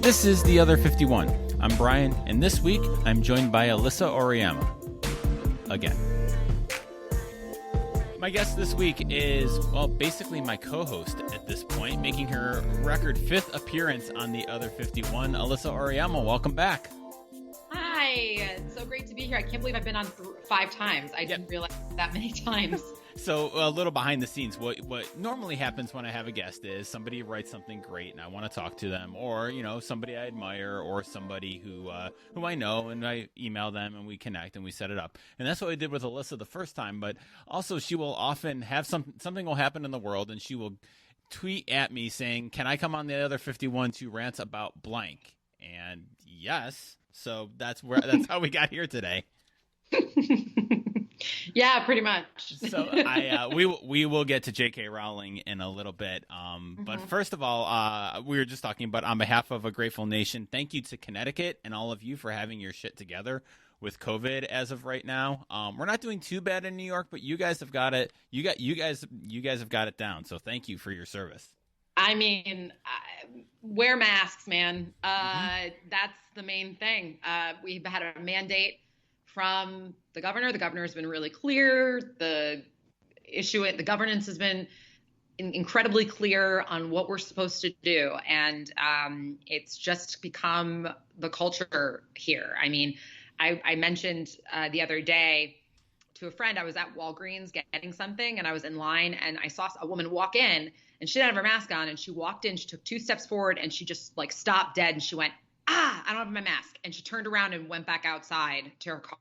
This is The Other 51. I'm Brian, and this week I'm joined by Alysa Auriemma. Again. My guest this week is, well, basically my co-host at this point, making her record 5th appearance on The Other 51. Alysa Auriemma, welcome back. Hi, it's so great to be here. I can't believe I've been on 5 times. I didn't realize that many times. So a little behind the scenes, what normally happens when I have a guest is somebody writes something great and I want to talk to them, or somebody I admire, or somebody who I know, and I email them and we connect and we set it up. And that's what I did with Alysa the first time. But also she will often have something will happen in the world, and she will tweet at me saying, "Can I come on The Other 51 to rant about blank?" And yes, so that's how we got here today. Yeah, pretty much. So we will get to J.K. Rowling in a little bit. But first of all, we were just talking about, on behalf of A Grateful Nation, thank you to Connecticut and all of you for having your shit together with COVID as of right now. We're not doing too bad in New York, but you guys have got it. You guys have got it down. So thank you for your service. I mean, wear masks, man. That's the main thing. We've had a mandate from the governor. The governor has been really clear. The governance has been incredibly clear on what we're supposed to do. And it's just become the culture here. I mean, I mentioned the other day to a friend, I was at Walgreens getting something and I was in line and I saw a woman walk in and she didn't have her mask on, and she walked in, she took 2 steps forward and she just like stopped dead and she went, I don't have my mask. And she turned around and went back outside to her car.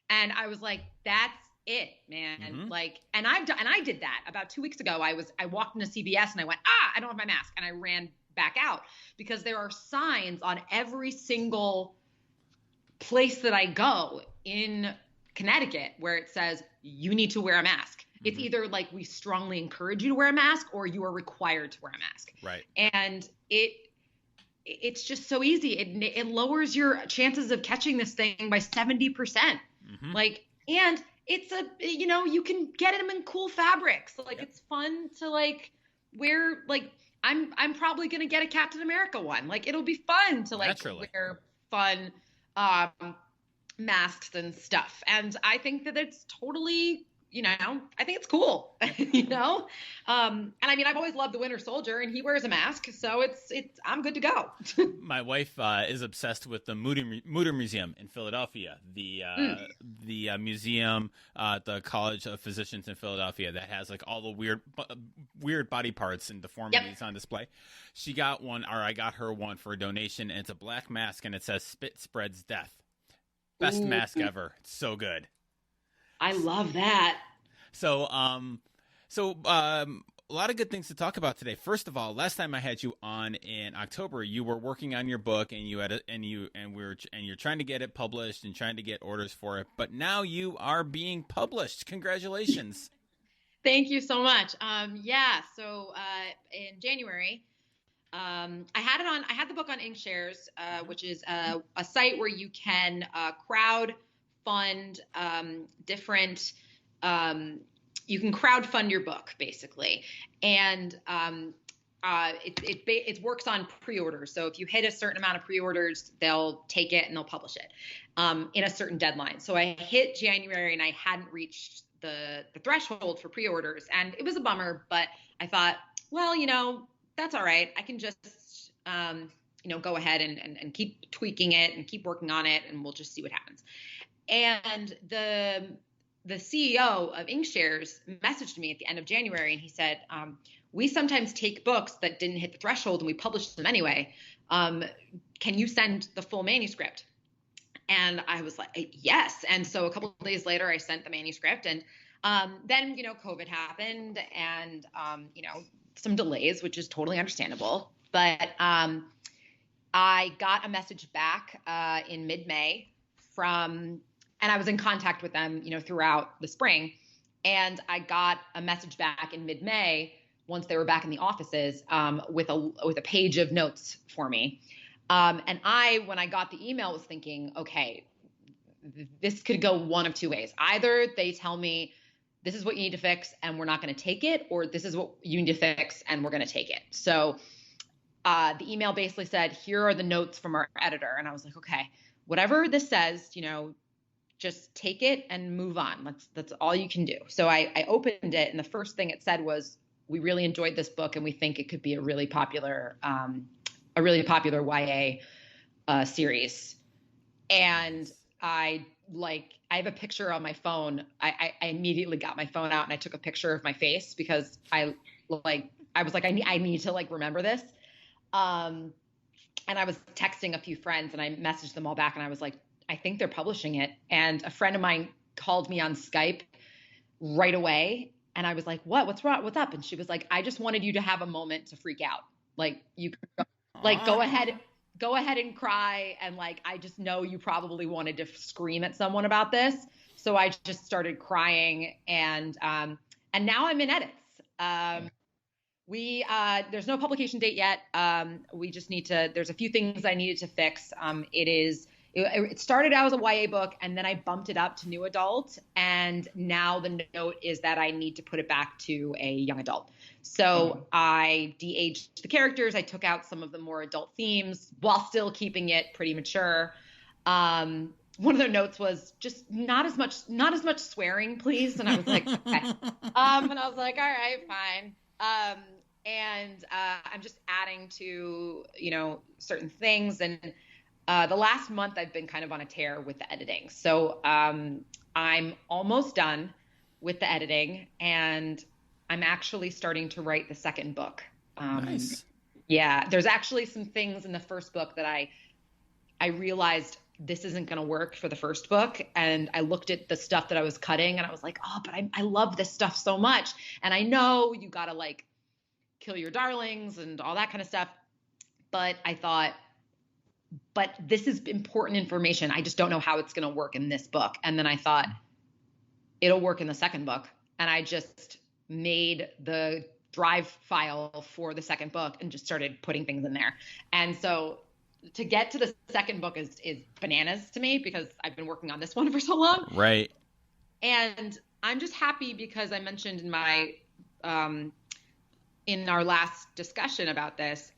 And I was like, that's it, man. Mm-hmm. Like, and I did that about 2 weeks ago. I walked into CVS and I went, I don't have my mask. And I ran back out because there are signs on every single place that I go in Connecticut where it says you need to wear a mask. Mm-hmm. It's either like we strongly encourage you to wear a mask or you are required to wear a mask. Right. And it's just so easy. It lowers your chances of catching this thing by 70%. Mm-hmm. Like, and it's you can get them in cool fabrics. Like, It's fun to like wear, like, I'm probably going to get a Captain America one. Like, it'll be fun to like Naturally. Wear fun, masks and stuff. And I think that it's totally, I think it's cool, And I mean, I've always loved the Winter Soldier and he wears a mask. So I'm good to go. My wife is obsessed with the Mutter Museum in Philadelphia, the museum at the College of Physicians in Philadelphia that has like all the weird body parts and deformities on display. She got one, or I got her one for a donation, and it's a black mask and it says "Spit spreads death." Best mask ever. It's so good. I love that. So, a lot of good things to talk about today. First of all, last time I had you on in October, you were working on your book, and you're trying to get it published and trying to get orders for it. But now you are being published. Congratulations! Thank you so much. So in January, I had the book on Inkshares, which is a site where you can crowd fund different. You can crowdfund your book basically, and it works on pre-orders. So if you hit a certain amount of pre-orders, they'll take it and they'll publish it in a certain deadline. So I hit January and I hadn't reached the threshold for pre-orders, and it was a bummer. But I thought, well, that's all right. I can just go ahead and keep tweaking it and keep working on it, and we'll just see what happens. And the CEO of Inkshares messaged me at the end of January, and he said, we sometimes take books that didn't hit the threshold and we publish them anyway. Can you send the full manuscript? And I was like, yes. And so a couple of days later, I sent the manuscript, and then, COVID happened, and, some delays, which is totally understandable. But I got a message back in mid-May and I was in contact with them, throughout the spring. And I got a message back in mid-May, once they were back in the offices, with a page of notes for me. And when I got the email, was thinking, okay, this could go one of two ways. Either they tell me this is what you need to fix and we're not going to take it, or this is what you need to fix and we're going to take it. So the email basically said, here are the notes from our editor. And I was like, okay, whatever this says, just take it and move on. That's all you can do. So I opened it, and the first thing it said was, we really enjoyed this book, and we think it could be a really popular YA series. And I have a picture on my phone. I immediately got my phone out and I took a picture of my face, because I was like, I need to remember this. And I was texting a few friends, and I messaged them all back, and I was like, I think they're publishing it. And a friend of mine called me on Skype right away. And I was like, what's wrong? What's up? And she was like, I just wanted you to have a moment to freak out. Go ahead and cry. And I just know you probably wanted to scream at someone about this. So I just started crying, and now I'm in edits. There's no publication date yet. We just there's a few things I needed to fix. It started out as a YA book, and then I bumped it up to new adult. And now the note is that I need to put it back to a young adult. So I de-aged the characters. I took out some of the more adult themes while still keeping it pretty mature. One of their notes was just not as much swearing, please. And I was like, okay. And I was like, all right, fine. And I'm just adding to, certain things. And the last month I've been kind of on a tear with the editing. So I'm almost done with the editing, and I'm actually starting to write the second book. Nice. Yeah, there's actually some things in the first book that I realized this isn't going to work for the first book. And I looked at the stuff that I was cutting, and I was like, oh, but I love this stuff so much. And I know you got to kill your darlings and all that kind of stuff. But I thought, but this is important information. I just don't know how it's going to work in this book. And then I thought, it'll work in the second book. And I just made the drive file for the second book and just started putting things in there. And so to get to the second book is bananas to me, because I've been working on this one for so long. Right. And I'm just happy because I mentioned in my in our last discussion about this,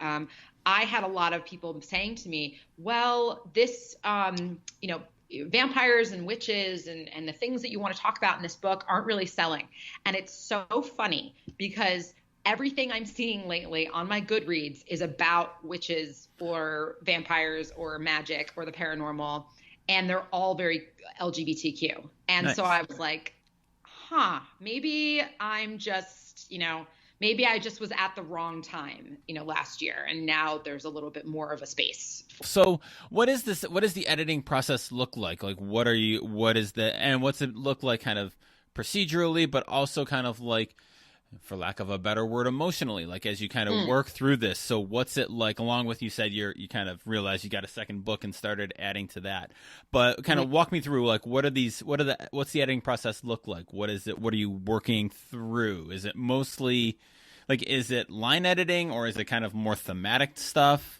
I had a lot of people saying to me, well, this, vampires and witches and the things that you want to talk about in this book aren't really selling. And it's so funny, because everything I'm seeing lately on my Goodreads is about witches or vampires or magic or the paranormal, and they're all very LGBTQ. And Nice. So I was like, maybe I'm just, maybe I just was at the wrong time, last year, and now there's a little bit more of a space. So what does the editing process look like? What's it look like kind of procedurally, but also kind of for lack of a better word, emotionally, as you kind of work through this? So what's it like, along with, you said you kind of realized you got a second book and started adding to that, but kind of walk me through, what's the editing process look like? What is it? What are you working through? Is it mostly is it line editing, or is it kind of more thematic stuff?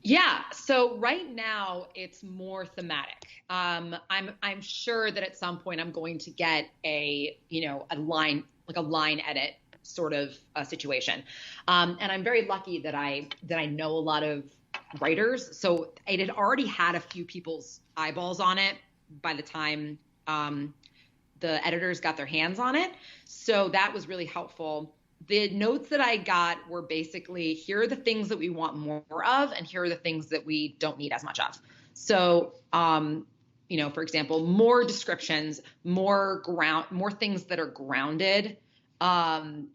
Yeah. So right now it's more thematic. I'm sure that at some point I'm going to get a line edit sort of a situation. And I'm very lucky that I know a lot of writers. So it had already had a few people's eyeballs on it by the time the editors got their hands on it. So that was really helpful. The notes that I got were basically, here are the things that we want more of, and here are the things that we don't need as much of. So, for example, more descriptions, more things that are grounded, and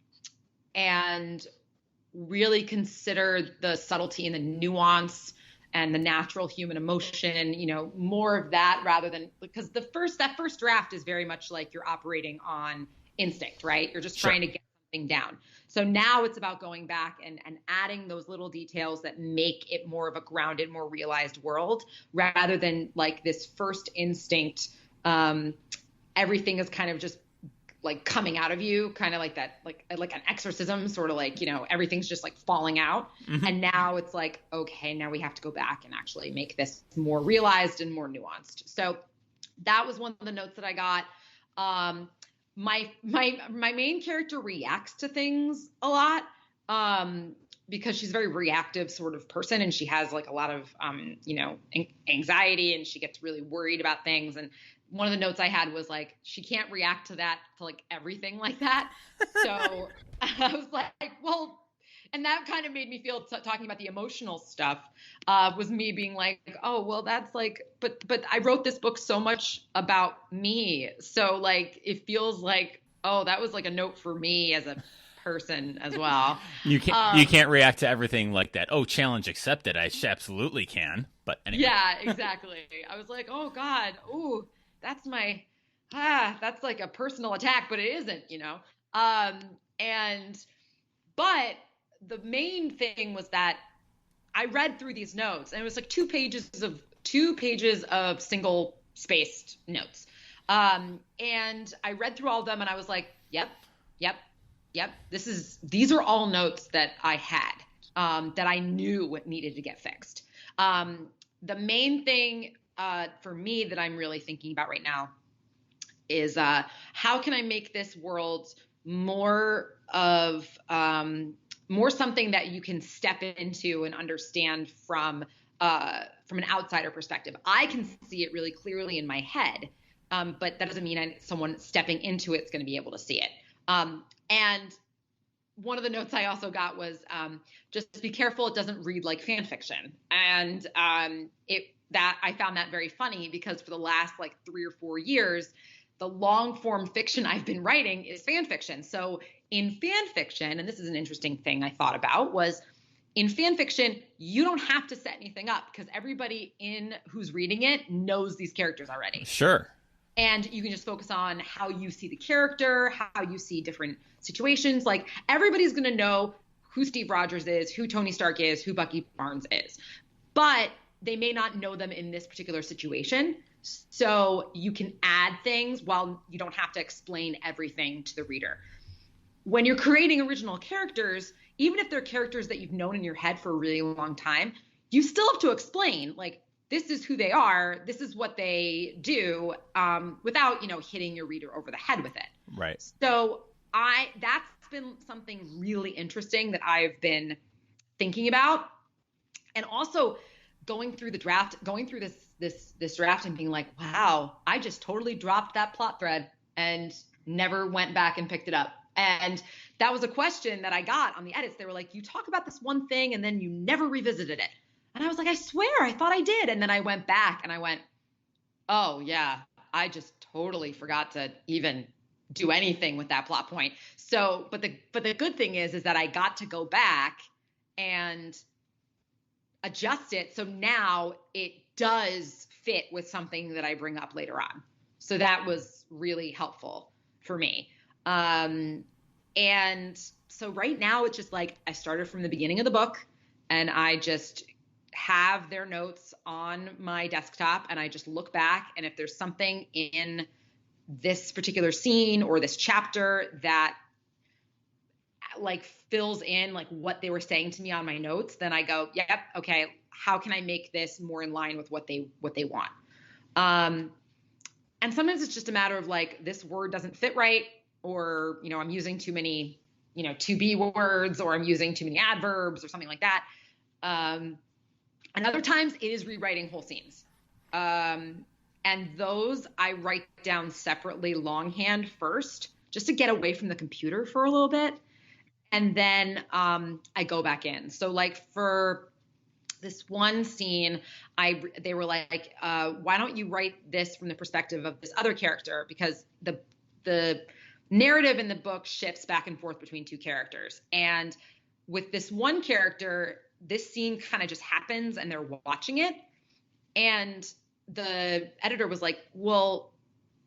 really consider the subtlety and the nuance and the natural human emotion, more of that, rather than, because that first draft is very much like you're operating on instinct, right? You're just trying to get something down. So now it's about going back and adding those little details that make it more of a grounded, more realized world, rather than this first instinct. Everything is kind of just coming out of you, kind of like that, like an exorcism, sort of everything's just falling out. Mm-hmm. And now it's okay, now we have to go back and actually make this more realized and more nuanced. So that was one of the notes that I got. My main character reacts to things a lot, because she's a very reactive sort of person, and she has like a lot of, anxiety, and she gets really worried about things. And one of the notes I had was like, she can't react to like everything like that. So I was like, well, and that kind of made me feel, talking about the emotional stuff, was me being like, oh, well, that's like, but I wrote this book so much about me. So like, it feels like, oh, that was like a note for me as a person as well. You can't react to everything like that. Oh, challenge accepted. I absolutely can. But anyway. Yeah, exactly. I was like, oh God, ooh, that's that's like a personal attack, but it isn't, but the main thing was that I read through these notes, and it was like 2 pages of single spaced notes. And I read through all of them, and I was like, yep. These are all notes that I had, that I knew needed to get fixed. The main thing, for me that I'm really thinking about right now is, how can I make this world more something that you can step into and understand from an outsider perspective. I can see it really clearly in my head, but that doesn't mean someone stepping into it's going to be able to see it. And one of the notes I also got was, just be careful it doesn't read like fan fiction. And I found that very funny, because for the last like 3 or 4 years, the long form fiction I've been writing is fan fiction. So in fan fiction, and this is an interesting thing I thought about, was in fan fiction, you don't have to set anything up, because everybody who's reading it knows these characters already. Sure. And you can just focus on how you see the character, how you see different situations. Like, everybody's going to know who Steve Rogers is, who Tony Stark is, who Bucky Barnes is. But they may not know them in this particular situation. So you can add things while you don't have to explain everything to the reader. When you're creating original characters, even if they're characters that you've known in your head for a really long time, you still have to explain, like, this is who they are, this is what they do, without, hitting your reader over the head with it. Right. So that's been something really interesting that I've been thinking about. And also going through this draft and being like, wow, I just totally dropped that plot thread and never went back and picked it up. And that was a question that I got on the edits. They were like, you talk about this one thing and then you never revisited it. And I was like, I swear, I thought I did. And then I went back and I went, oh yeah, I just totally forgot to even do anything with that plot point. So, but the good thing is that I got to go back and adjust it. So now it does fit with something that I bring up later on. So that was really helpful for me. And so right now it's just like, I started from the beginning of the book, and I just have their notes on my desktop, and I just look back, and if there's something in this particular scene or this chapter that like fills in like what they were saying to me on my notes, then I go, yep, okay, how can I make this more in line with what they want? And sometimes it's just a matter of like, this word doesn't fit right, or, I'm using too many, to be words, or I'm using too many adverbs or something like that. And other times it is rewriting whole scenes. And those I write down separately longhand first, just to get away from the computer for a little bit. And then I go back in. So like for this one scene, they were like, why don't you write this from the perspective of this other character? Because the narrative in the book shifts back and forth between 2 characters. And with this one character, this scene kind of just happens and they're watching it. And the editor was like, well,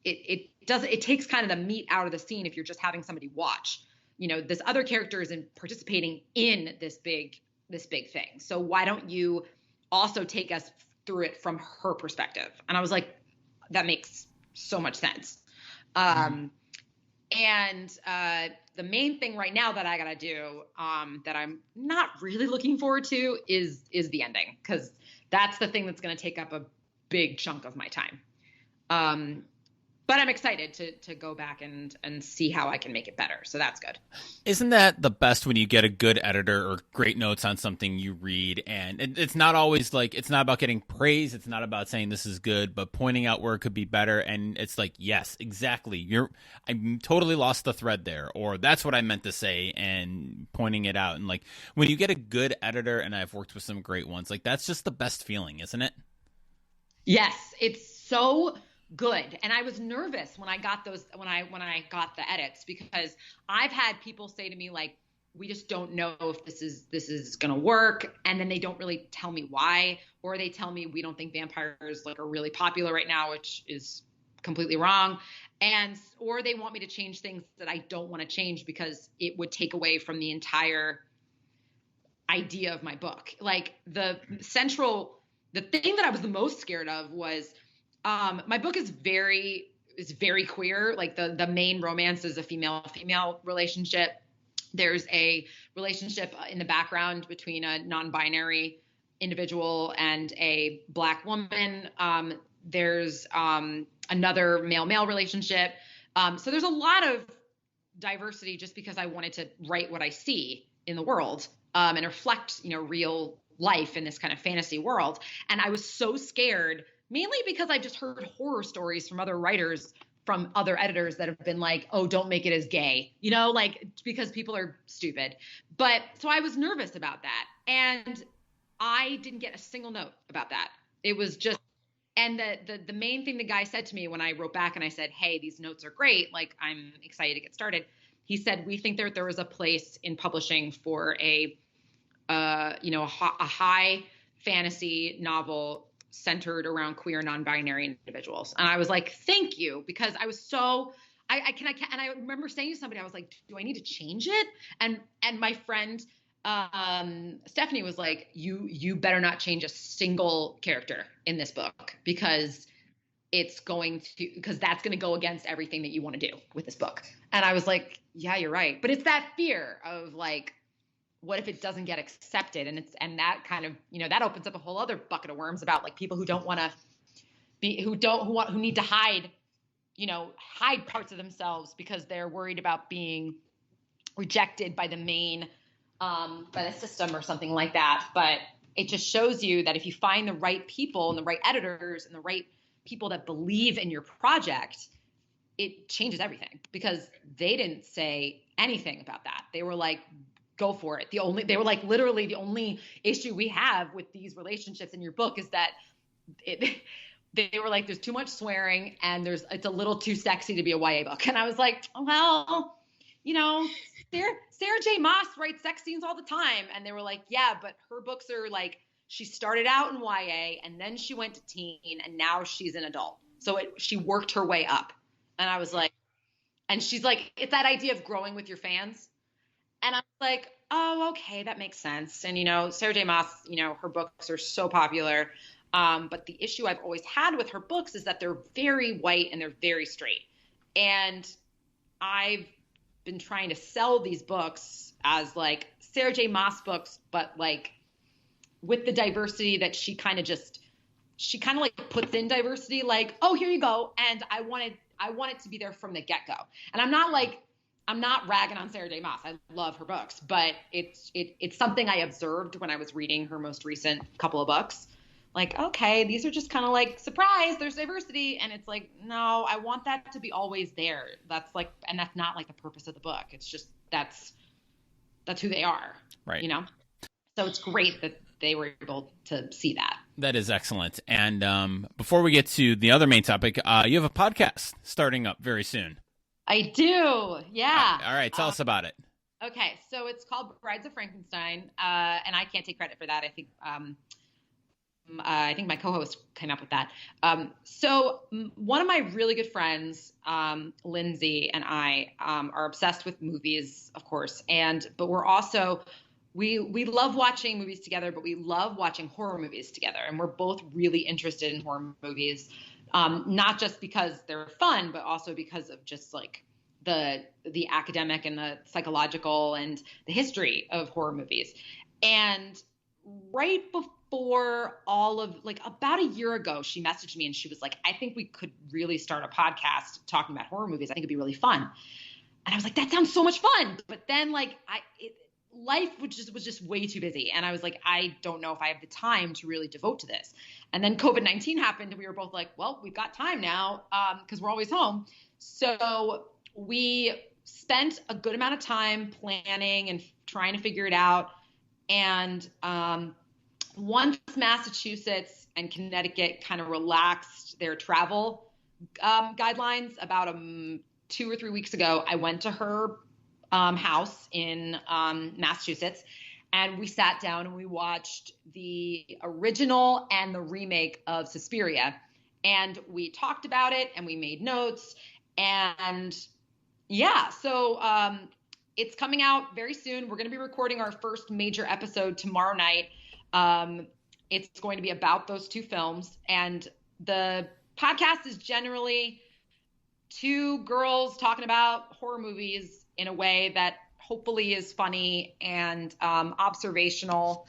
it takes kind of the meat out of the scene if you're just having somebody watch. This other character is participating in this big thing. So why don't you also take us through it from her perspective? And I was like, that makes so much sense. And the main thing right now that I got to do, that I'm not really looking forward to is the ending, because that's the thing that's going to take up a big chunk of my time. but I'm excited to go back and see how I can make it better. So that's good. Isn't that the best when you get a good editor or great notes on something you read? And it's not always like, it's not about getting praise. It's not about saying this is good, but pointing out where it could be better. And it's like, yes, exactly. I totally lost the thread there, or that's what I meant to say, and pointing it out. And like when you get a good editor, and I've worked with some great ones, like that's just the best feeling, isn't it? Yes, it's so good. And I was nervous when I got when I got the edits, because I've had people say to me like, we just don't know if this is going to work, and then they don't really tell me why, or they tell me we don't think vampires like are really popular right now, which is completely wrong. Or they want me to change things that I don't want to change because it would take away from the entire idea of my book. Like the thing that I was the most scared of was my book is very queer. Like the main romance is a female relationship. There's a relationship in the background between a non-binary individual and a Black woman. There's another male relationship. So there's a lot of diversity, just because I wanted to write what I see in the world and reflect, real life in this kind of fantasy world. And I was so scared, mainly because I just heard horror stories from other writers, from other editors that have been like, oh, don't make it as gay, like because people are stupid. But so I was nervous about that. And I didn't get a single note about that. It was just, and the main thing the guy said to me when I wrote back and I said, hey, these notes are great, like I'm excited to get started. He said, we think there was a place in publishing for a high fantasy novel centered around queer non-binary individuals. And I was like, thank you, because I was so, and I remember saying to somebody, I was like, do I need to change it? And my friend, Stephanie was like, you better not change a single character in this book, because that's going to go against everything that you want to do with this book. And I was like, yeah, you're right. But it's that fear of like, what if it doesn't get accepted? And that kind of, that opens up a whole other bucket of worms about like people who don't want to be, who need to hide parts of themselves because they're worried about being rejected by the main, by the system or something like that. But it just shows you that if you find the right people and the right editors and the right people that believe in your project, it changes everything, because they didn't say anything about that. They were like, go for it. They were like, literally the only issue we have with these relationships in your book is that they were like, there's too much swearing and it's a little too sexy to be a YA book. And I was like, well, Sarah J. Maas writes sex scenes all the time. And they were like, yeah, but her books are like, she started out in YA and then she went to teen and now she's an adult. So she worked her way up. And I was like, and she's like, it's that idea of growing with your fans. And I was like, oh, okay, that makes sense. And, Sarah J. Maas, her books are so popular. But the issue I've always had with her books is that they're very white and they're very straight. And I've been trying to sell these books as like Sarah J. Maas books, but like with the diversity that she kind of like puts in diversity, like, oh, here you go. And I want it to be there from the get-go. And I'm not ragging on Sarah J. Maas. I love her books, but it's something I observed when I was reading her most recent couple of books. Like, okay, these are just kind of like, surprise, there's diversity. And it's like, no, I want that to be always there. That's like, and that's not like the purpose of the book. It's just, that's who they are. Right. So it's great that they were able to see that. That is excellent. And before we get to the other main topic, you have a podcast starting up very soon. I do. Yeah. All right. Tell us about it. Okay. So it's called Brides of Frankenstein. And I can't take credit for that. I think my co-host came up with that. So one of my really good friends, Lindsay, and I are obsessed with movies, of course. But we're also, we love watching movies together, but we love watching horror movies together. And we're both really interested in horror movies. Not just because they're fun, but also because of just like the academic and the psychological and the history of horror movies. And right before all of, like, about a year ago, she messaged me and she was like, I think we could really start a podcast talking about horror movies. I think it'd be really fun. And I was like, that sounds so much fun. But then, like, life was just way too busy. And I was like, I don't know if I have the time to really devote to this. And then COVID-19 happened and we were both like, well, we've got time now, because we're always home. So we spent a good amount of time planning and trying to figure it out. And once Massachusetts and Connecticut kind of relaxed their travel guidelines about 2 or 3 weeks ago, I went to her house in Massachusetts, and we sat down and we watched the original and the remake of Suspiria, and we talked about it and we made notes. And yeah, so it's coming out very soon. We're going to be recording our first major episode tomorrow night. It's going to be about those two films, and the podcast is generally two girls talking about horror movies in a way that hopefully is funny and observational.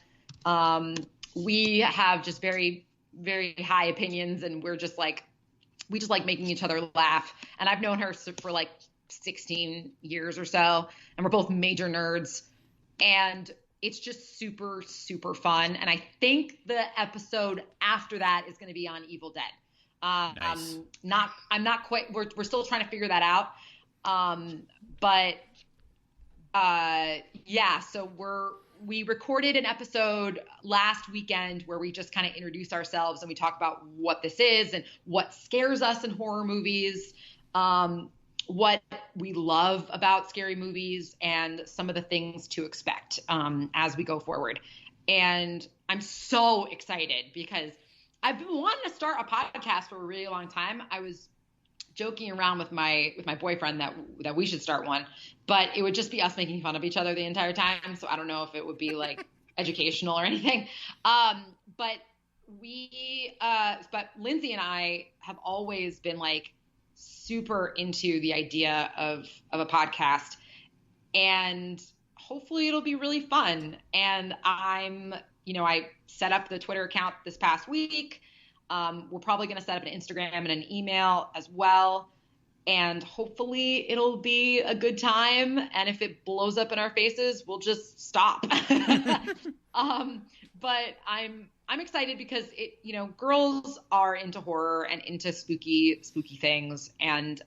We have just very, very high opinions, and we just like making each other laugh. And I've known her for like 16 years or so, and we're both major nerds, and it's just super, super fun. And I think the episode after that is going to be on Evil Dead. Nice. I'm not quite, we're still trying to figure that out. Yeah, so we recorded an episode last weekend where we just kind of introduce ourselves and we talk about what this is and what scares us in horror movies, what we love about scary movies, and some of the things to expect as we go forward. And I'm so excited because I've been wanting to start a podcast for a really long time. I was joking around with my boyfriend that we should start one, but it would just be us making fun of each other the entire time. So I don't know if it would be like educational or anything. But Lindsay and I have always been like super into the idea of a podcast, and hopefully it'll be really fun. And I set up the Twitter account this past week. We're probably going to set up an Instagram and an email as well. And hopefully it'll be a good time. And if it blows up in our faces, we'll just stop. But I'm excited because girls are into horror and into spooky things. And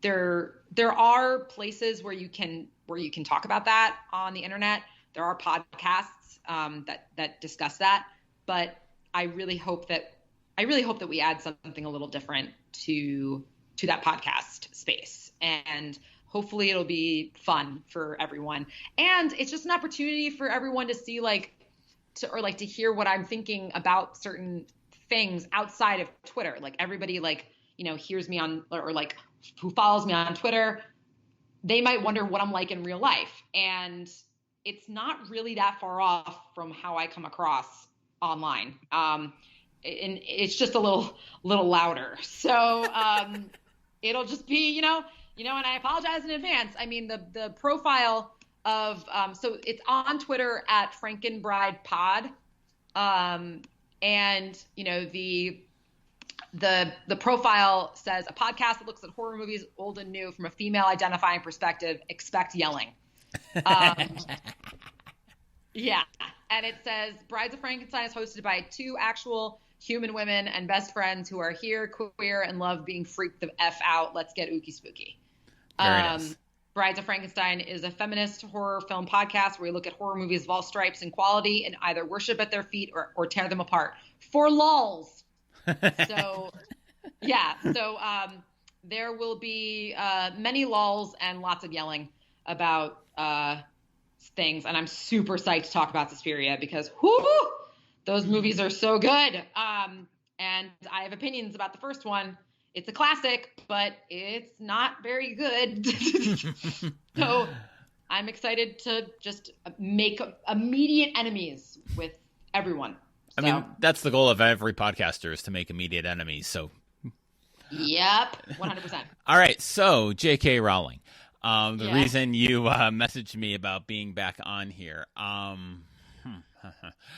there are places where you can talk about that on the internet. There are podcasts that discuss that, but I really hope that we add something a little different to that podcast space, and hopefully it'll be fun for everyone. And it's just an opportunity for everyone to see to hear what I'm thinking about certain things outside of Twitter. Like everybody hears me on, or like who follows me on Twitter, they might wonder what I'm like in real life. And it's not really that far off from how I come across online. And it's just a little louder. So it'll just be, and I apologize in advance. I mean, the profile of, so it's on Twitter at FrankenbridePod. And the profile says a podcast that looks at horror movies, old and new, from a female identifying perspective, expect yelling. Yeah. And it says Brides of Frankenstein is hosted by two actual human women and best friends who are here, queer, and love being freaked the F out. Let's get ooky spooky. Very nice. Brides of Frankenstein is a feminist horror film podcast where we look at horror movies of all stripes and quality and either worship at their feet or tear them apart for lulz. So, yeah. So there will be many lulz and lots of yelling about things. And I'm super psyched to talk about Suspiria because those movies are so good. And I have opinions about the first one. It's a classic, but it's not very good. So I'm excited to just make immediate enemies with everyone. I mean, that's the goal of every podcaster, is to make immediate enemies. So, yep, 100%. All right. So, J.K. Rowling, the reason you messaged me about being back on here,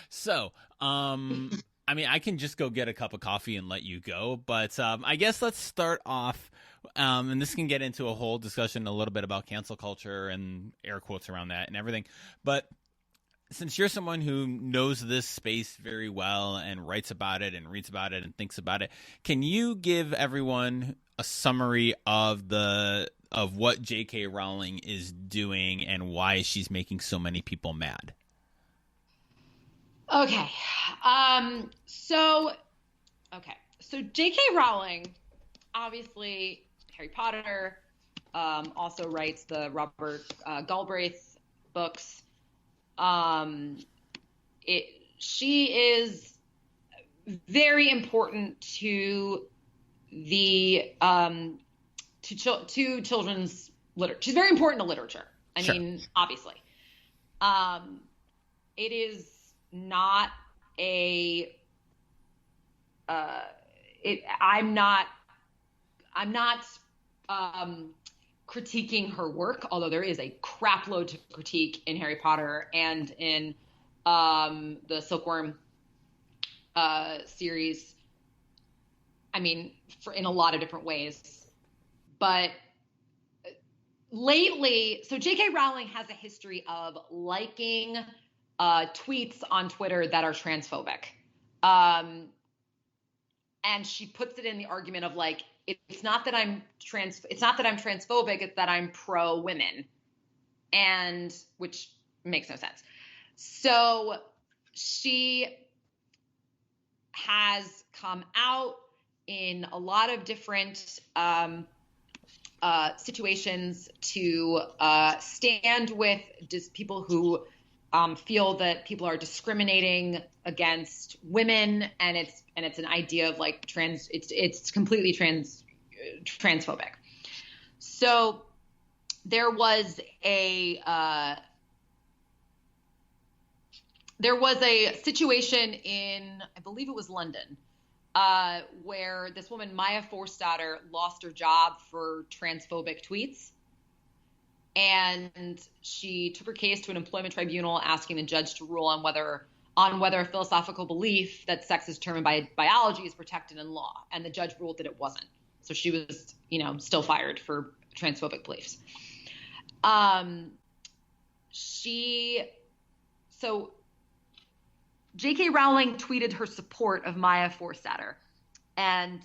So, I mean, I can just go get a cup of coffee and let you go, but I guess let's start off, and this can get into a whole discussion a little bit about cancel culture and air quotes around that and everything. But since you're someone who knows this space very well and writes about it and reads about it and thinks about it, can you give everyone a summary of what J.K. Rowling is doing and why she's making so many people mad? Okay. So J.K. Rowling, obviously Harry Potter, also writes the Robert Galbraith books. She is very important to the to children's literature. She's very important to literature. I mean, obviously, it is not a. I'm not critiquing her work, although there is a crap load to critique in Harry Potter and in the Silkworm series. I mean, in a lot of different ways. But lately, so J.K. Rowling has a history of liking tweets on Twitter that are transphobic. And she puts it in the argument of like, it's not that I'm transphobic, it's that I'm pro women, and which makes no sense. So she has come out in a lot of different situations to stand with just people who feel that people are discriminating against women, and it's an idea of like it's completely transphobic. So there was a situation in, I believe it was London, where this woman, Maya Forstater, lost her job for transphobic tweets. And she took her case to an employment tribunal, asking the judge to rule on whether a philosophical belief that sex is determined by biology is protected in law. And the judge ruled that it wasn't. So she was, still fired for transphobic beliefs. So J.K. Rowling tweeted her support of Maya Forstater, and,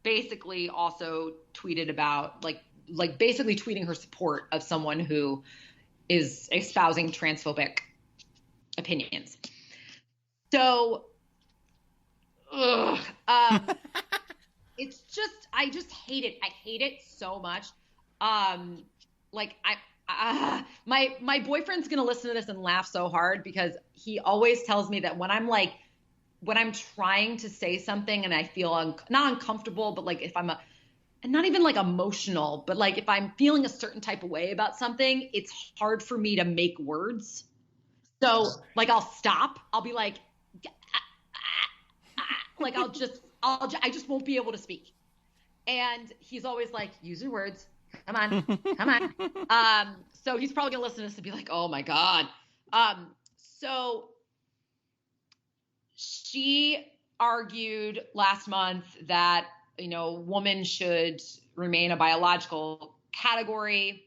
basically also tweeted about like basically tweeting her support of someone who is espousing transphobic opinions. So, it's just, I just hate it. I hate it so much. My boyfriend's going to listen to this and laugh so hard, because he always tells me that when I'm trying to say something and I feel not uncomfortable, but like if I'm and not even like emotional, but like if I'm feeling a certain type of way about something, it's hard for me to make words. So like I'll stop. I'll be like, like I just won't be able to speak. And he's always like, use your words. Come on. So he's probably gonna listen to this and be like, oh my God. So she argued last month that, woman should remain a biological category.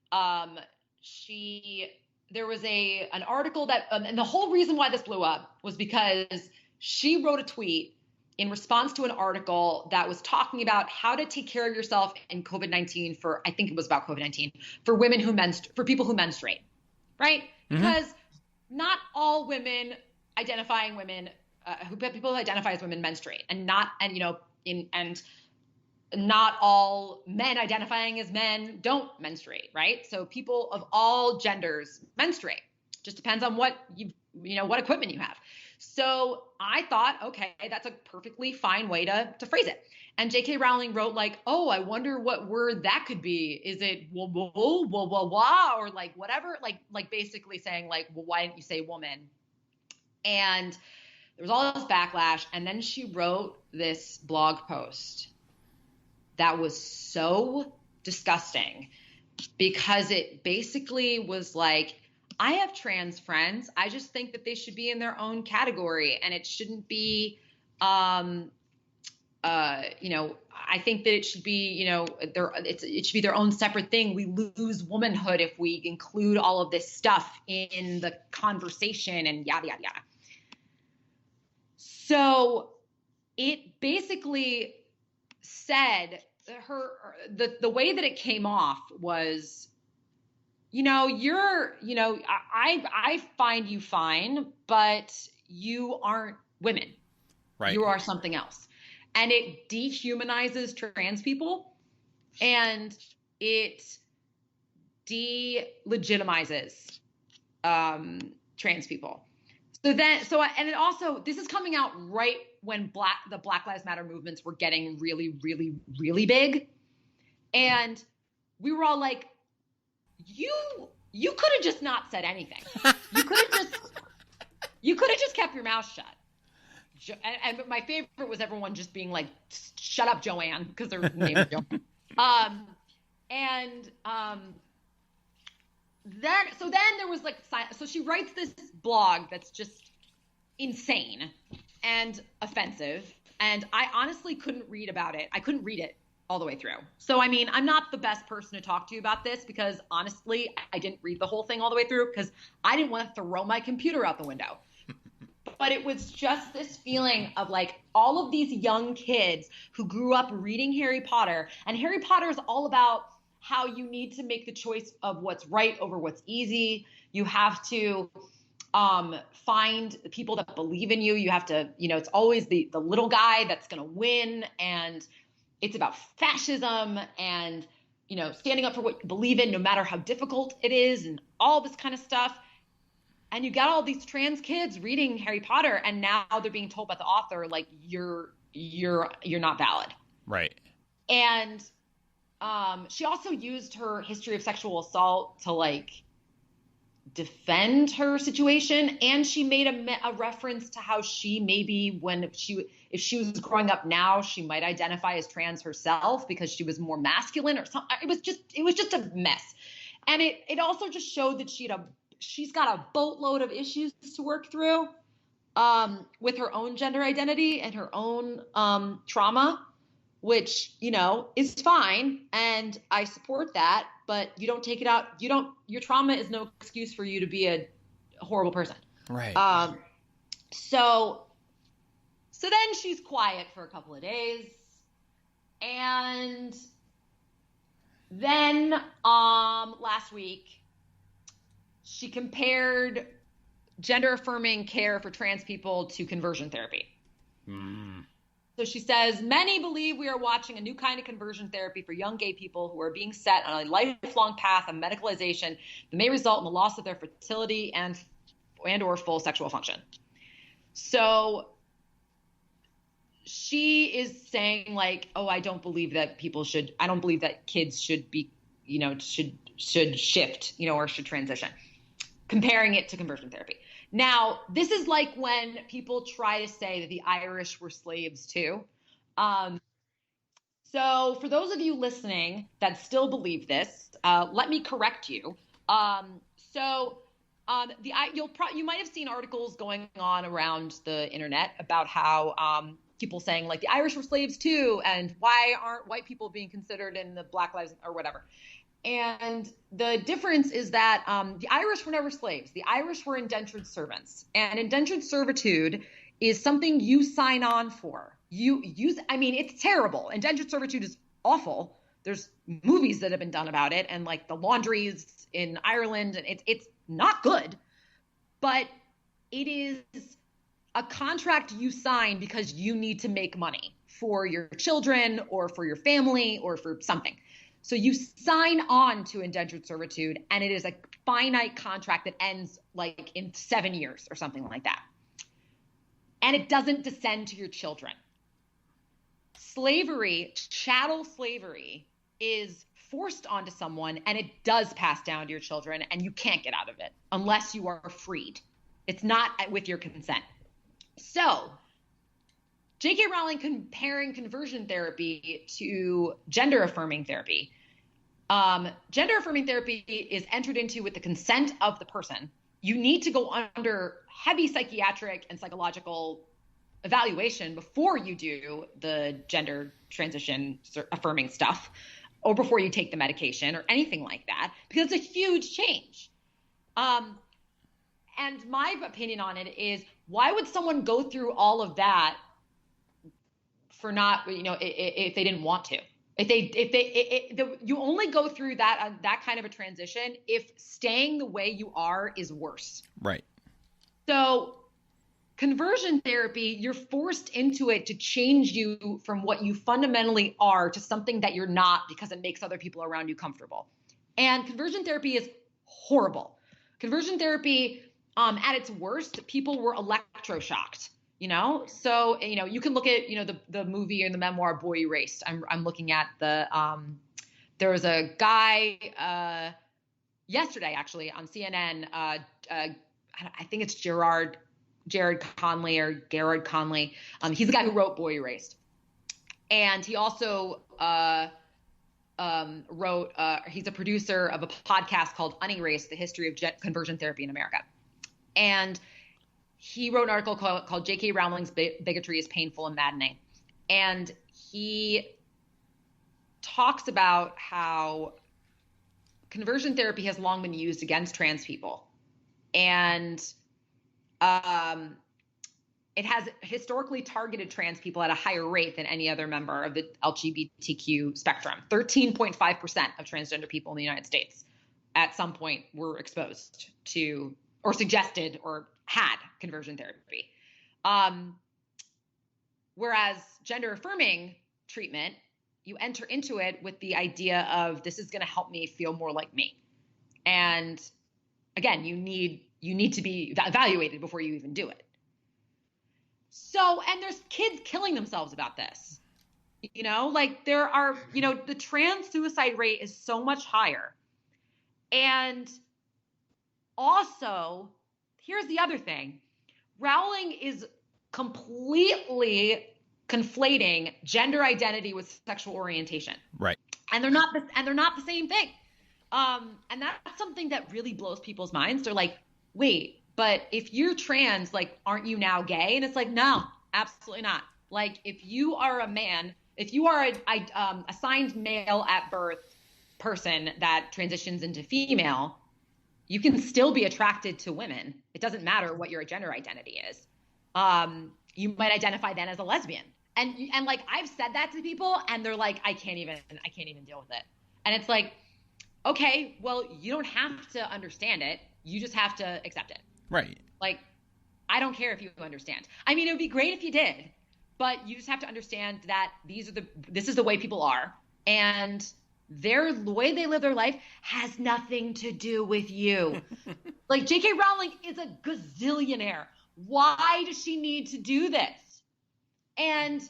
There was an article that, and the whole reason why this blew up was because she wrote a tweet in response to an article that was talking about how to take care of yourself in COVID-19 I think it was about COVID-19, for women for people who menstruate, right? Mm-hmm. Because not all women identifying women, people who identify as women menstruate, and not all men identifying as men don't menstruate, right? So people of all genders menstruate. Just depends on what what equipment you have. So I thought, okay, that's a perfectly fine way to phrase it. And J.K. Rowling wrote like, oh, I wonder what word that could be. Is it wah, wah, wah, wah, wah, or like whatever, like basically saying like, well, why didn't you say woman? And there was all this backlash. And then she wrote this blog post that was so disgusting, because it basically was like, I have trans friends. I just think that they should be in their own category, and it shouldn't be, I think that it should be, it should be their own separate thing. We lose womanhood if we include all of this stuff in the conversation and yada, yada, yada. So it basically said the way that it came off was, I find you fine, but you aren't women. Right. You are something else. And it dehumanizes trans people, and it delegitimizes trans people. And it also, this is coming out right when the Black Lives Matter movements were getting really, really, really big. And we were all like, you could have just not said anything. You could have just kept your mouth shut. And my favorite was everyone just being like, shut up, Joanne, because their name was Joanne. Then there was like, so she writes this blog that's just insane and offensive. And I honestly couldn't read about it. I couldn't read it all the way through. So, I mean, I'm not the best person to talk to you about this because honestly, I didn't read the whole thing all the way through because I didn't want to throw my computer out the window. But it was just this feeling of like all of these young kids who grew up reading Harry Potter, and Harry Potter is all about how you need to make the choice of what's right over what's easy. You have to find the people that believe in you. You have to, it's always the little guy that's going to win. And it's about fascism and, standing up for what you believe in, no matter how difficult it is, and all this kind of stuff. And you got all these trans kids reading Harry Potter, and now they're being told by the author, like, you're not valid. Right. And she also used her history of sexual assault to like defend her situation. And she made a reference to how she maybe if she was growing up now, she might identify as trans herself because she was more masculine or something. It was just a mess. And it also just showed that she's got a boatload of issues to work through with her own gender identity and her own trauma, which, is fine. And I support that, but you don't take it out. Your trauma is no excuse for you to be a horrible person. Right. So then she's quiet for a couple of days. And then last week, she compared gender affirming care for trans people to conversion therapy. Mm. So she says, many believe we are watching a new kind of conversion therapy for young gay people who are being set on a lifelong path of medicalization that may result in the loss of their fertility and or full sexual function. So she is saying like, oh, I don't believe that kids should be, should shift, or should transition, comparing it to conversion therapy. Now, this is like when people try to say that the Irish were slaves too. So for those of you listening that still believe this, let me correct you. You might have seen articles going on around the internet about how people saying like the Irish were slaves too, and why aren't white people being considered in the Black Lives or whatever. And the difference is that the Irish were never slaves. The Irish were indentured servants. And indentured servitude is something you sign on for. It's terrible. Indentured servitude is awful. There's movies that have been done about it, and like the laundries in Ireland, and it's not good. But it is a contract you sign because you need to make money for your children or for your family or for something. So you sign on to indentured servitude, and it is a finite contract that ends like in 7 years or something like that. And it doesn't descend to your children. Slavery, chattel slavery, is forced onto someone, and it does pass down to your children, and you can't get out of it unless you are freed. It's not with your consent. So J.K. Rowling comparing conversion therapy to gender affirming therapy Gender affirming therapy is entered into with the consent of the person. You need to go under heavy psychiatric and psychological evaluation before you do the gender transition affirming stuff, or before you take the medication or anything like that, because it's a huge change. And my opinion on it is, why would someone go through all of that for not, if they didn't want to? You only go through that kind of a transition if staying the way you are is worse. Right. So conversion therapy, you're forced into it to change you from what you fundamentally are to something that you're not, because it makes other people around you comfortable. And conversion therapy is horrible. Conversion therapy, at its worst, people were electroshocked. So you can look at the movie and the memoir Boy Erased. I'm looking at there was a guy yesterday actually on CNN. I think it's Jared Conley or Garrard Conley. He's the guy who wrote Boy Erased, and he also wrote. He's a producer of a podcast called Unerased: The History of Conversion Therapy in America, and he wrote an article called J.K. Rowling's Bigotry is Painful and Maddening. And he talks about how conversion therapy has long been used against trans people. And it has historically targeted trans people at a higher rate than any other member of the LGBTQ spectrum. 13.5% of transgender people in the United States at some point were exposed to or suggested or had conversion therapy. Whereas gender affirming treatment, you enter into it with the idea of, this is going to help me feel more like me. And again, you need to be evaluated before you even do it. So, and there's kids killing themselves about this. There are, the trans suicide rate is so much higher. And also, here's the other thing. Rowling is completely conflating gender identity with sexual orientation. Right. And they're not the same thing. And that's something that really blows people's minds. They're like, wait, but if you're trans, aren't you now gay? And it's like, no, absolutely not. If you are a man, if you are a assigned male at birth person that transitions into female, you can still be attracted to women. It doesn't matter what your gender identity is. You might identify then as a lesbian. And I've said that to people and they're like, I can't even deal with it. And it's like, okay, well, you don't have to understand it. You just have to accept it. Right. I don't care if you understand. I mean, it would be great if you did, but you just have to understand that this is the way people are. And the way they live their life has nothing to do with you. J.K. Rowling is a gazillionaire. Why does she need to do this? And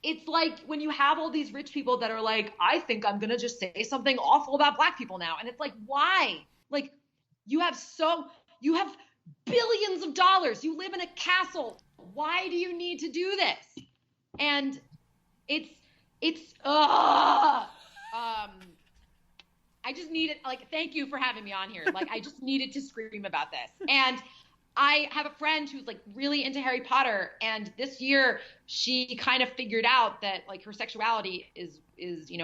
it's like when you have all these rich people that are like, I think I'm going to just say something awful about Black people now. And it's like, why? You have billions of dollars. You live in a castle. Why do you need to do this? And I just needed, thank you for having me on here. I just needed to scream about this. And I have a friend who's really into Harry Potter. And this year she kind of figured out that her sexuality is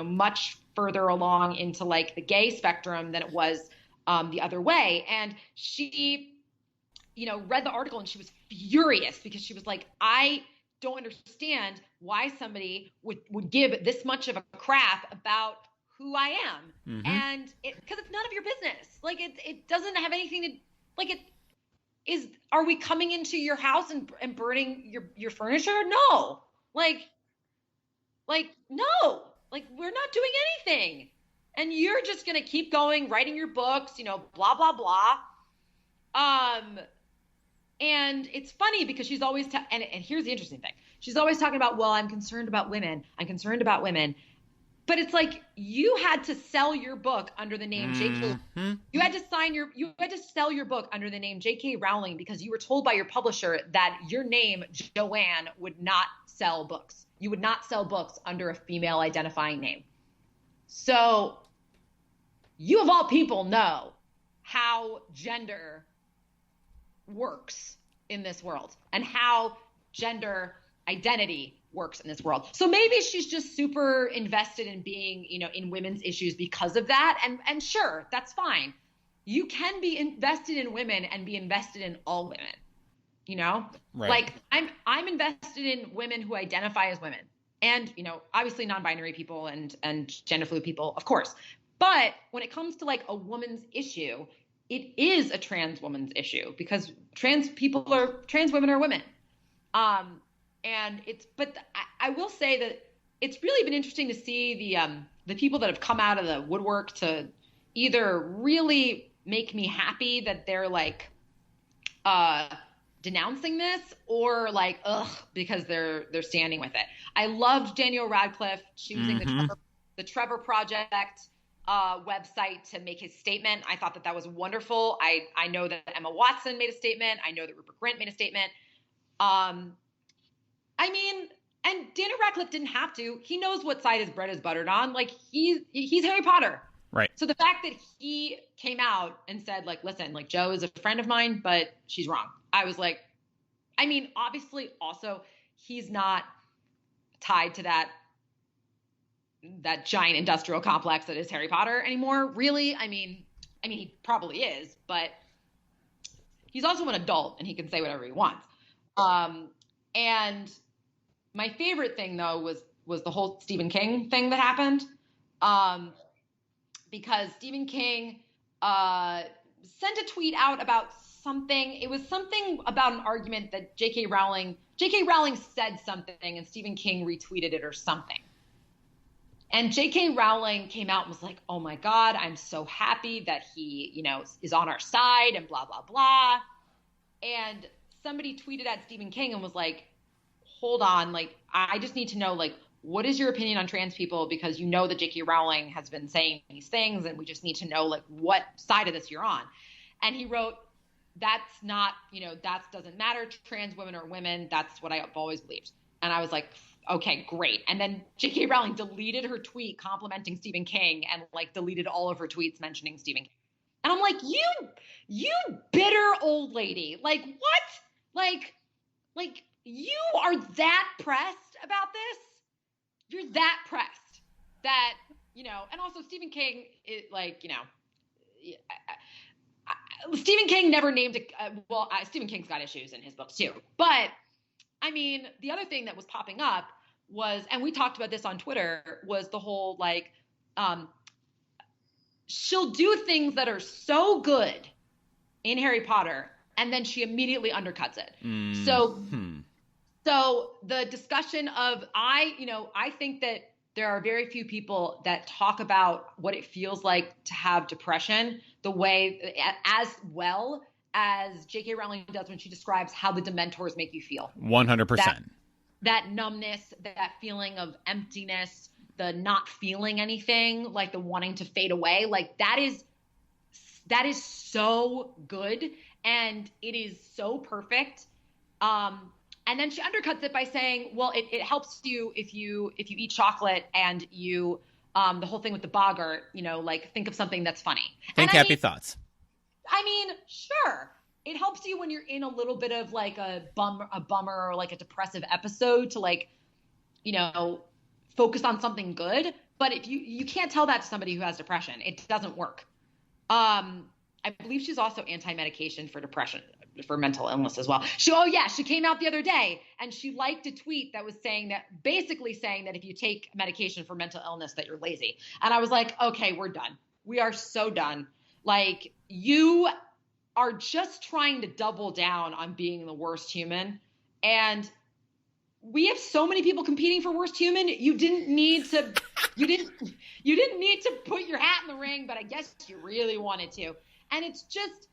much further along into the gay spectrum than it was the other way. And she, read the article and she was furious because she was like, I don't understand why somebody would give this much of a crap about who I am. Mm-hmm. And because it's none of your business. It doesn't have anything to, are we coming into your house and burning your furniture? No. No. We're not doing anything. And you're just going to keep going, writing your books, blah, blah, blah. And it's funny because she's always, and here's the interesting thing. She's always talking about, well, I'm concerned about women. But it's you had to sell your book under the name J.K. You had to sell your book under the name J.K. Rowling because you were told by your publisher that your name, Joanne, would not sell books. You would not sell books under a female identifying name. So you of all people know how gender works in this world and how gender identity works in this world. So maybe she's just super invested in being, in women's issues because of that. And sure, that's fine. You can be invested in women and be invested in all women, Right. Like I'm invested in women who identify as women and, obviously non-binary people and gender fluid people, of course. But when it comes to like a woman's issue, it is a trans woman's issue because trans women are women. But I will say that it's really been interesting to see the people that have come out of the woodwork to either really make me happy that they're like denouncing this or like because they're standing with it. I loved Daniel Radcliffe choosing the Trevor Project website to make his statement. I thought that was wonderful. I know that Emma Watson made a statement. I know that Rupert Grint made a statement. And Daniel Radcliffe didn't have to. He knows what side his bread is buttered on. Like he's Harry Potter. Right. So the fact that he came out and said like, listen, like Jo is a friend of mine, but she's wrong. I was like, obviously also he's not tied to that giant industrial complex that is Harry Potter anymore. Really? He probably is, but he's also an adult and he can say whatever he wants. And my favorite thing though was the whole Stephen King thing that happened. Because Stephen King sent a tweet out about something. It was something about an argument that J.K. Rowling said something and Stephen King retweeted it or something. And J.K. Rowling came out and was like, oh my God, I'm so happy that he, is on our side and blah, blah, blah. And somebody tweeted at Stephen King and was like, hold on, like, I just need to know, like, what is your opinion on trans people? Because you know that J.K. Rowling has been saying these things and we just need to know, like, what side of this you're on. And he wrote, that's not, that doesn't matter. Trans women are women. That's what I've always believed. And I was like, okay, great. And then J.K. Rowling deleted her tweet complimenting Stephen King and like deleted all of her tweets mentioning Stephen King. And I'm like, you bitter old lady. Like what? Like you are that pressed about this? You're that pressed that, and also Stephen King, Stephen King never named Stephen King's got issues in his books too. But the other thing that was popping up was, and we talked about this on Twitter, was the whole she'll do things that are so good in Harry Potter and then she immediately undercuts it. So the discussion of, I think that there are very few people that talk about what it feels like to have depression the way as well as J.K. Rowling does when she describes how the Dementors make you feel. 100%. That numbness, that feeling of emptiness, the not feeling anything, like the wanting to fade away, like that is so good and it is so perfect. And then she undercuts it by saying, well, it helps you if you eat chocolate and you the whole thing with the boggart, like think of something that's funny. Think happy thoughts. Sure. It helps you when you're in a little bit of like a bummer or like a depressive episode to like, focus on something good. But if you can't tell that to somebody who has depression, it doesn't work. I believe she's also anti-medication for depression, for mental illness as well. She came out the other day and she liked a tweet that was basically saying that if you take medication for mental illness that you're lazy. And I was like, okay, we're done. We are so done. Like you are just trying to double down on being the worst human. And we have so many people competing for worst human. You didn't need to put your hat in the ring, but I guess you really wanted to. And it's just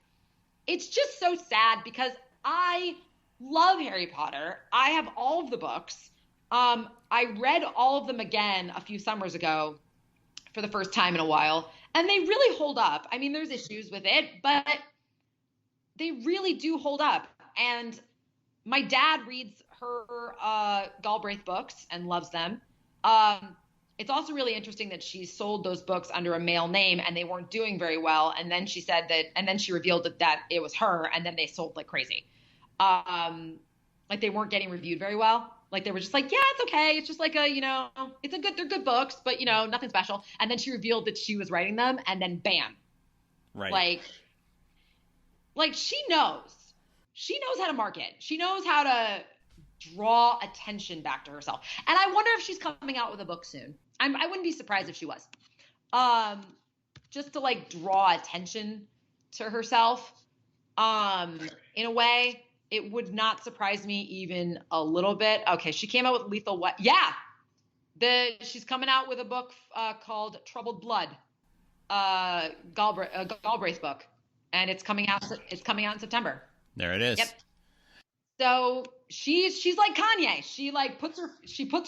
so sad because I love Harry Potter. I have all of the books. I read all of them again a few summers ago for the first time in a while, and they really hold up. There's issues with it, but they really do hold up. And my dad reads her Galbraith books and loves them. it's also really interesting that she sold those books under a male name and they weren't doing very well. And then she said that, and then she revealed that it was her, and then they sold like crazy. Like they weren't getting reviewed very well. Like they were just like, yeah, it's okay. It's just like they're good books, but nothing special. And then she revealed that she was writing them, and then bam. Right. Like she knows how to market. She knows how to draw attention back to herself. And I wonder if she's coming out with a book soon. I wouldn't be surprised if she was. Just to like draw attention to herself. In a way, it would not surprise me even a little bit. Okay, she came out with Lethal Weapon. Yeah, she's coming out with a book called Troubled Blood, Galbraith's book, and it's coming out. It's coming out in September. There it is. Yep. So she's like Kanye. She like puts her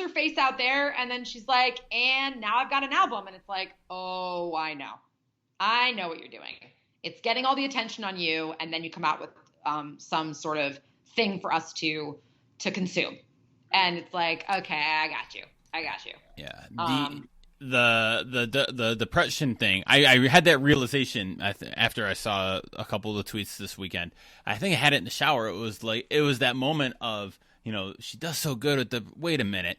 face out there, and then she's like, and now I've got an album, and it's like, oh, I know what you're doing. It's getting all the attention on you, and then you come out with some sort of thing for us to consume, and it's like, okay, I got you. Yeah. The depression thing. I had that realization after I saw a couple of the tweets this weekend. I think I had it in the shower. It was that moment of, she does so good at the wait a minute.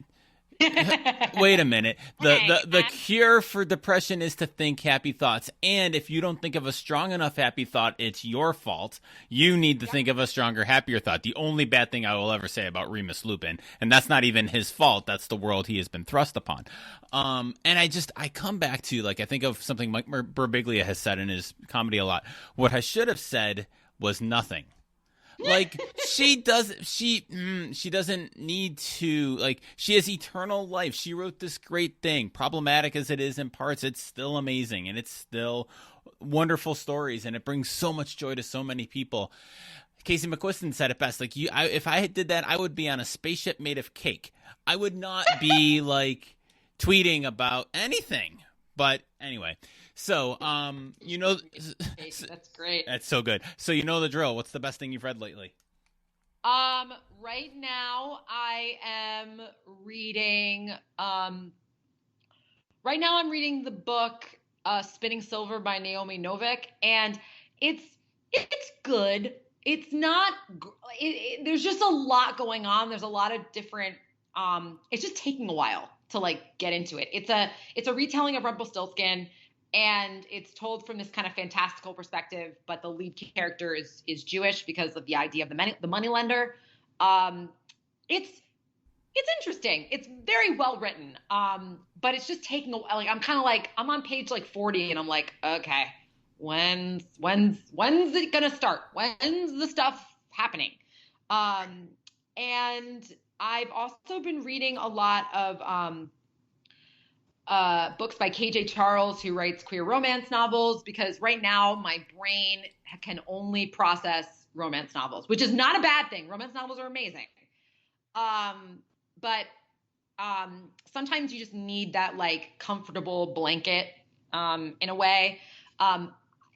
Wait a minute. The cure for depression is to think happy thoughts. And if you don't think of a strong enough happy thought, it's your fault. You need to think of a stronger, happier thought. The only bad thing I will ever say about Remus Lupin, and that's not even his fault, that's the world he has been thrust upon. And I come back to, like, I think of something Mike Birbiglia has said in his comedy a lot. What I should have said was nothing. Like, she doesn't need to, like, she has eternal life. She wrote this great thing. Problematic as it is in parts, it's still amazing, and it's still wonderful stories, and it brings so much joy to so many people. Casey McQuiston said it best. Like, if I did that, I would be on a spaceship made of cake. I would not be, like, tweeting about anything. But anyway, so, that's great. That's so good. So the drill. What's the best thing you've read lately? Right now I am reading, I'm reading the book, Spinning Silver by Naomi Novik, and it's good. It's not, there's just a lot going on. There's a lot of different, it's just taking a while to like get into it. It's a retelling of Rumpelstiltskin, and it's told from this kind of fantastical perspective, but the lead character is Jewish because of the idea of the moneylender. It's interesting. It's very well written. But it's just taking I'm on page like 40, and I'm like, okay, when's it gonna start? When's the stuff happening? And I've also been reading a lot of books by KJ Charles, who writes queer romance novels, because right now my brain can only process romance novels, which is not a bad thing. Romance novels are amazing. But sometimes you just need that like comfortable blanket in a way.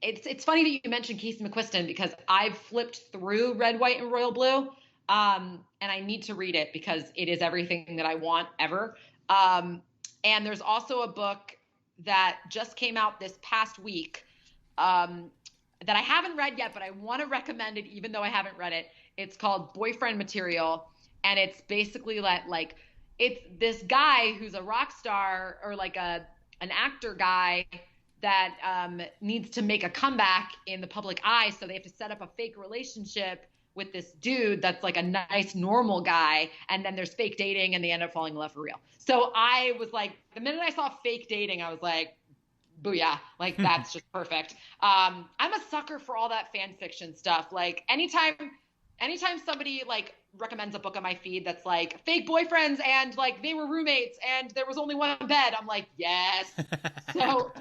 It's funny that you mentioned Casey McQuiston, because I've flipped through Red, White, and Royal Blue. And I need to read it because it is everything that I want ever. And there's also a book that just came out this past week that I haven't read yet, but I want to recommend it even though I haven't read it. It's called Boyfriend Material, and it's basically like it's this guy who's a rock star, or like an actor guy that needs to make a comeback in the public eye, so they have to set up a fake relationship with this dude that's like a nice, normal guy, and then there's fake dating, and they end up falling in love for real. So I was like, the minute I saw fake dating, I was like, booyah, like that's just perfect. I'm a sucker for all that fan fiction stuff. Like anytime somebody like recommends a book on my feed that's like fake boyfriends and like they were roommates and there was only one bed, I'm like, yes. So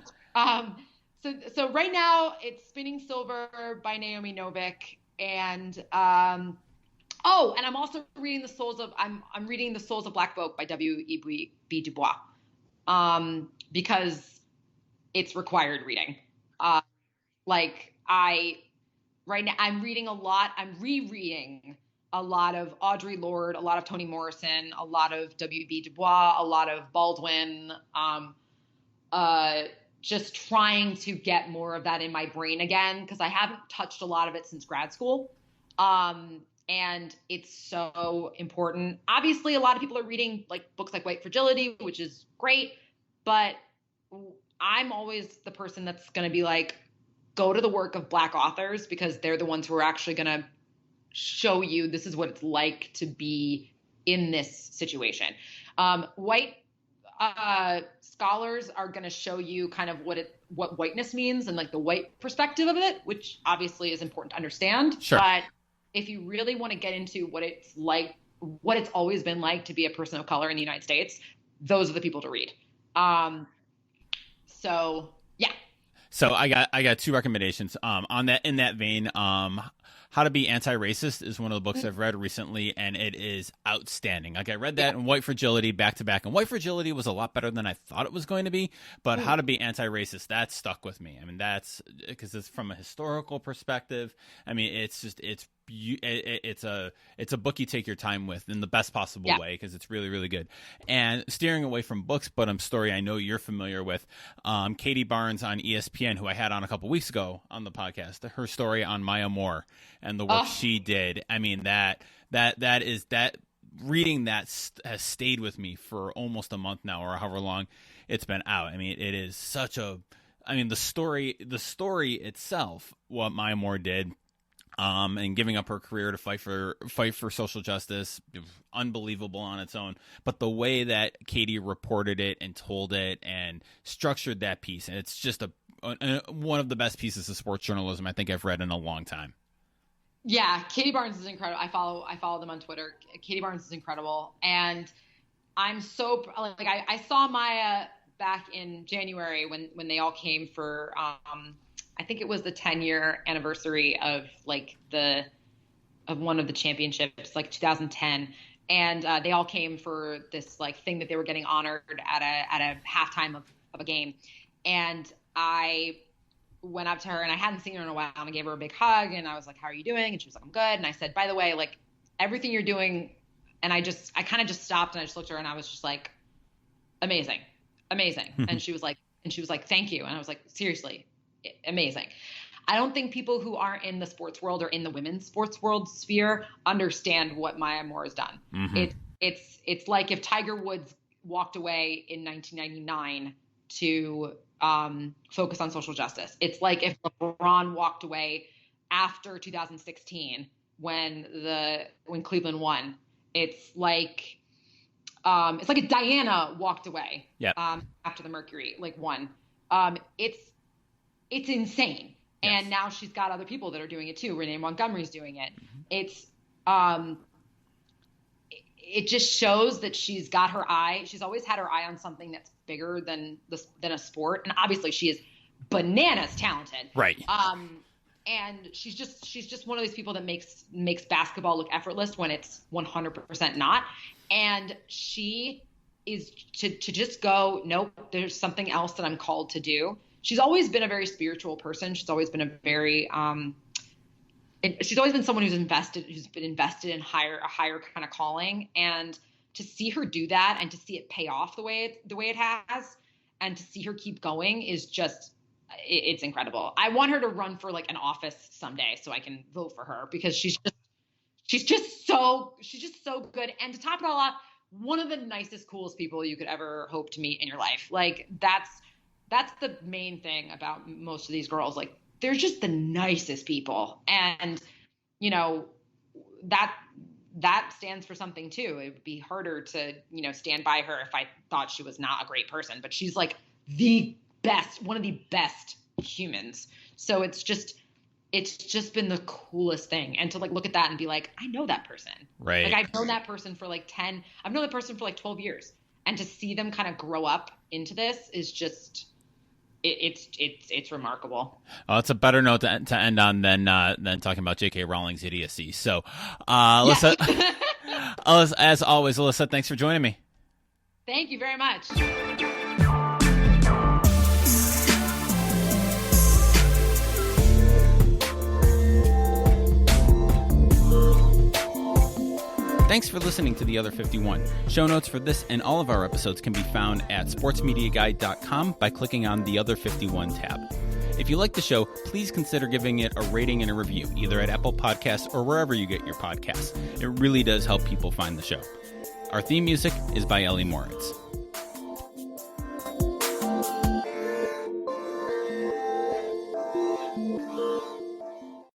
right now it's Spinning Silver by Naomi Novik. And and I'm also reading I'm reading The Souls of Black Folk by W.E.B. Du Bois, because it's required reading. Right now I'm reading a lot. I'm rereading a lot of Audre Lorde, a lot of Toni Morrison, a lot of W.B. Du Bois, a lot of Baldwin, just trying to get more of that in my brain again, because I haven't touched a lot of it since grad school. And it's so important. Obviously, a lot of people are reading like books like White Fragility, which is great, but I'm always the person that's going to be like, go to the work of Black authors, because they're the ones who are actually going to show you this is what it's like to be in this situation. White scholars are going to show you kind of what whiteness means and like the white perspective of it, which obviously is important to understand. Sure. But if you really want to get into what it's like, what it's always been like to be a person of color in the United States, those are the people to read. So yeah. So I got two recommendations. In that vein, How to Be Anti-Racist is one of the books I've read recently, and it is outstanding. Like, I read that and White Fragility back to back, and White Fragility was a lot better than I thought it was going to be, but How to Be Anti-Racist, that stuck with me. I mean, that's because it's from a historical perspective. I mean, it's a book you take your time with in the best possible way, because it's really, really good. And steering away from books, but a story I know you're familiar with, Katie Barnes on ESPN, who I had on a couple weeks ago on the podcast, her story on Maya Moore and the work she did. I mean, that reading that has stayed with me for almost a month now, or however long it's been out. I mean, it is the story itself, what Maya Moore did, and giving up her career to fight for social justice, unbelievable on its own. But the way that Katie reported it and told it and structured that piece, and it's just one of the best pieces of sports journalism I think I've read in a long time. Yeah, Katie Barnes is incredible. I follow them on Twitter. Katie Barnes is incredible, and I'm so like I saw Maya back in January when they all came for I think it was the 10-year anniversary of one of the championships, like 2010, and they all came for this like thing that they were getting honored at a halftime of a game, and I went up to her, and I hadn't seen her in a while, and I gave her a big hug, and I was like, "How are you doing?" And she was like, "I'm good." And I said, "By the way, like everything you're doing," and I kind of just stopped, and I just looked at her, and I was just like, "Amazing." And she was like, "Thank you." And I was like, "Seriously, amazing." I don't think people who aren't in the sports world or in the women's sports world sphere understand what Maya Moore has done. Mm-hmm. It's like if Tiger Woods walked away in 1999 to focus on social justice. It's like if LeBron walked away after 2016 when Cleveland won. It's like if Diana walked away after the Mercury won. It's insane. Yes. And now she's got other people that are doing it too. Renee Montgomery's doing it. Mm-hmm. It just shows that she's got her eye. She's always had her eye on something that's bigger than a sport. And obviously she is bananas talented. Right. And she's just one of these people that makes basketball look effortless when it's 100% not. And she is to just go, nope, there's something else that I'm called to do. She's always been a very spiritual person. She's always been she's always been someone who's been invested in a higher kind of calling. And to see her do that and to see it pay off the way it has, and to see her keep going is just, it's incredible. I want her to run for an office someday so I can vote for her, because she's just so good. And to top it all off, one of the nicest, coolest people you could ever hope to meet in your life. That's the main thing about most of these girls. They're just the nicest people. And, that stands for something too. It would be harder to, stand by her if I thought she was not a great person, but she's the best, one of the best humans. So it's just been the coolest thing. And to look at that and be like, I know that person. Right. I've known that person for I've known that person for 12 years. And to see them kind of grow up into this is just, it's remarkable. It's a better note to end on than talking about J.K. Rowling's idiocy. So, Alysa, as always, Alysa, thanks for joining me. Thank you very much. Thanks for listening to The Other 51. Show notes for this and all of our episodes can be found at sportsmediaguide.com by clicking on the Other 51 tab. If you like the show, please consider giving it a rating and a review, either at Apple Podcasts or wherever you get your podcasts. It really does help people find the show. Our theme music is by Ellie Moritz.